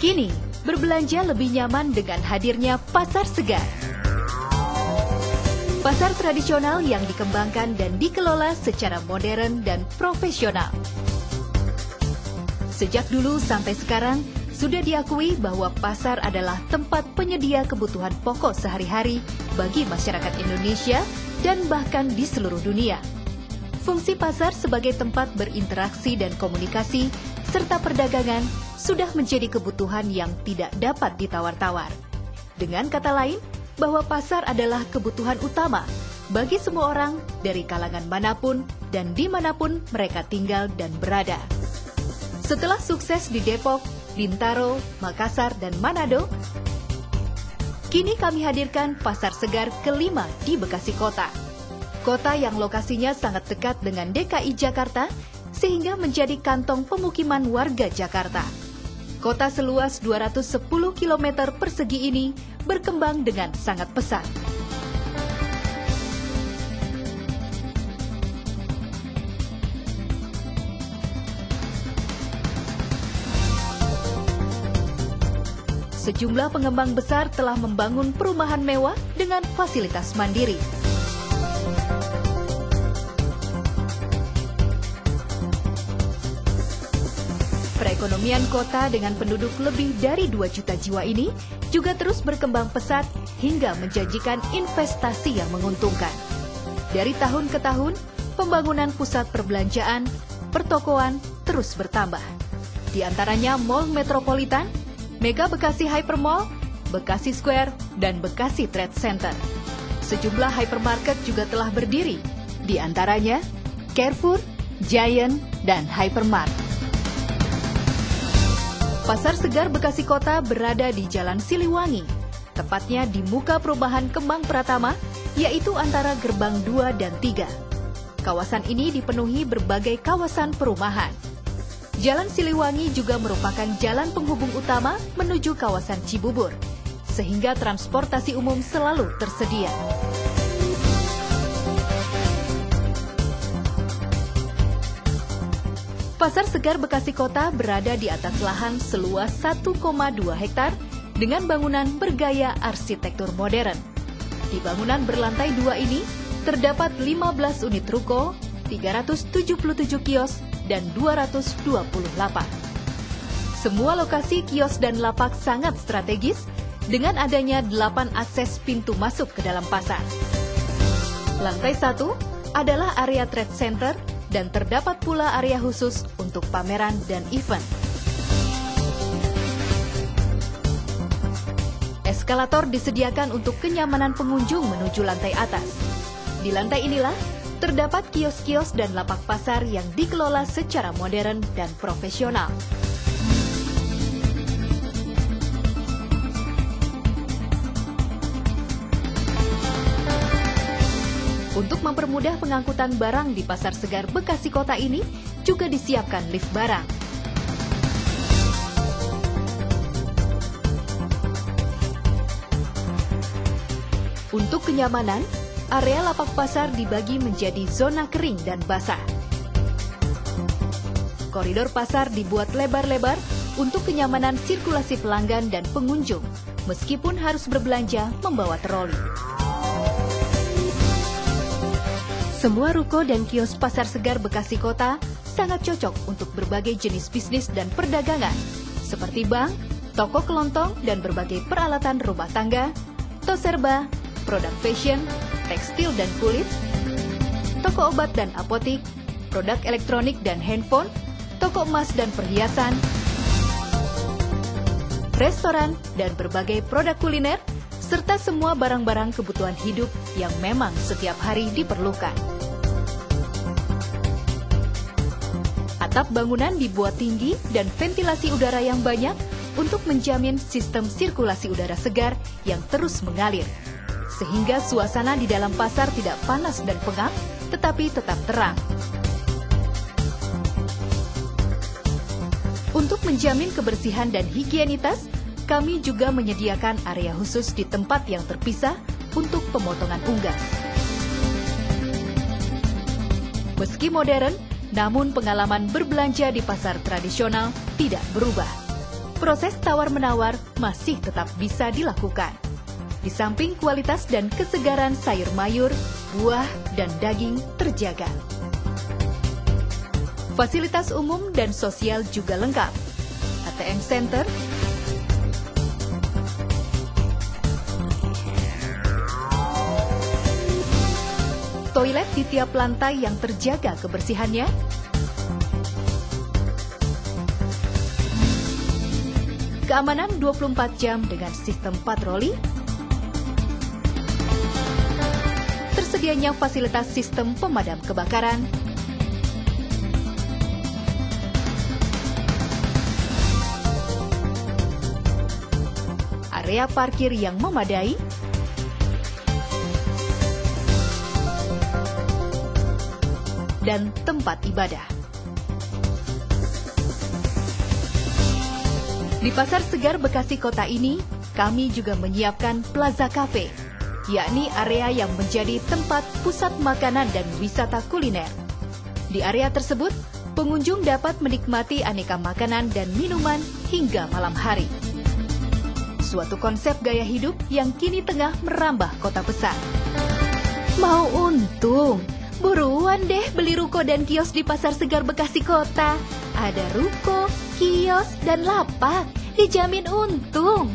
Kini, berbelanja lebih nyaman dengan hadirnya pasar segar. Pasar tradisional yang dikembangkan dan dikelola secara modern dan profesional. Sejak dulu sampai sekarang, sudah diakui bahwa pasar adalah tempat penyedia kebutuhan pokok sehari-hari bagi masyarakat Indonesia dan bahkan di seluruh dunia. Fungsi pasar sebagai tempat berinteraksi dan komunikasi serta perdagangan sudah menjadi kebutuhan yang tidak dapat ditawar-tawar. Dengan kata lain, bahwa pasar adalah kebutuhan utama bagi semua orang dari kalangan manapun dan dimanapun mereka tinggal dan berada. Setelah sukses di Depok, Bintaro, Makassar, dan Manado, kini kami hadirkan pasar segar kelima di Bekasi Kota. Kota yang lokasinya sangat dekat dengan DKI Jakarta, sehingga menjadi kantong pemukiman warga Jakarta. Kota seluas 210 km persegi ini berkembang dengan sangat pesat. Sejumlah pengembang besar telah membangun perumahan mewah dengan fasilitas mandiri. Perekonomian kota dengan penduduk lebih dari 2 juta jiwa ini juga terus berkembang pesat hingga menjanjikan investasi yang menguntungkan. Dari tahun ke tahun, pembangunan pusat perbelanjaan, pertokoan terus bertambah. Di antaranya Mall Metropolitan, Mega Bekasi Hypermall, Bekasi Square, dan Bekasi Trade Center. Sejumlah hypermarket juga telah berdiri, di antaranya Carrefour, Giant, dan Hypermart. Pasar Segar Bekasi Kota berada di Jalan Siliwangi, tepatnya di muka perumahan Kemang Pratama, yaitu antara Gerbang 2 dan 3. Kawasan ini dipenuhi berbagai kawasan perumahan. Jalan Siliwangi juga merupakan jalan penghubung utama menuju kawasan Cibubur, sehingga transportasi umum selalu tersedia. Pasar Segar Bekasi Kota berada di atas lahan seluas 1,2 hektar dengan bangunan bergaya arsitektur modern. Di bangunan berlantai 2 ini terdapat 15 unit ruko, 377 kios, dan 220 lapak. Semua lokasi kios dan lapak sangat strategis dengan adanya 8 akses pintu masuk ke dalam pasar. Lantai 1 adalah area trade center dan terdapat pula area khusus untuk pameran dan event. Eskalator disediakan untuk kenyamanan pengunjung menuju lantai atas. Di lantai inilah terdapat kios-kios dan lapak pasar yang dikelola secara modern dan profesional. Untuk mempermudah pengangkutan barang di Pasar Segar Bekasi Kota ini, juga disiapkan lift barang. Untuk kenyamanan, area lapak pasar dibagi menjadi zona kering dan basah. Koridor pasar dibuat lebar-lebar untuk kenyamanan sirkulasi pelanggan dan pengunjung, meskipun harus berbelanja membawa troli. Semua ruko dan kios Pasar Segar Bekasi Kota sangat cocok untuk berbagai jenis bisnis dan perdagangan, seperti bank, toko kelontong dan berbagai peralatan rumah tangga, toserba, produk fashion, tekstil dan kulit, toko obat dan apotik, produk elektronik dan handphone, toko emas dan perhiasan, restoran dan berbagai produk kuliner, serta semua barang-barang kebutuhan hidup yang memang setiap hari diperlukan. Atap bangunan dibuat tinggi dan ventilasi udara yang banyak untuk menjamin sistem sirkulasi udara segar yang terus mengalir, sehingga suasana di dalam pasar tidak panas dan pengap, tetapi tetap terang. Untuk menjamin kebersihan dan higienitas, kami juga menyediakan area khusus di tempat yang terpisah untuk pemotongan unggas. Meski modern, namun pengalaman berbelanja di pasar tradisional tidak berubah. proses tawar-menawar masih tetap bisa dilakukan. Di samping kualitas dan kesegaran sayur mayur, buah, dan daging terjaga. Fasilitas umum dan sosial juga lengkap. ATM Center, toilet di tiap lantai yang terjaga kebersihannya, keamanan 24 jam dengan sistem patroli, tersedianya fasilitas sistem pemadam kebakaran, area parkir yang memadai, dan tempat ibadah. Di Pasar Segar Bekasi Kota ini, kami juga menyiapkan Plaza Cafe, yakni area yang menjadi tempat pusat makanan dan wisata kuliner. Di area tersebut, pengunjung dapat menikmati aneka makanan dan minuman hingga malam hari. Suatu konsep gaya hidup yang kini tengah merambah kota besar. Mau untung? Buruan deh beli ruko dan kios di Pasar Segar Bekasi Kota. Ada ruko, kios, dan lapak. Dijamin untung.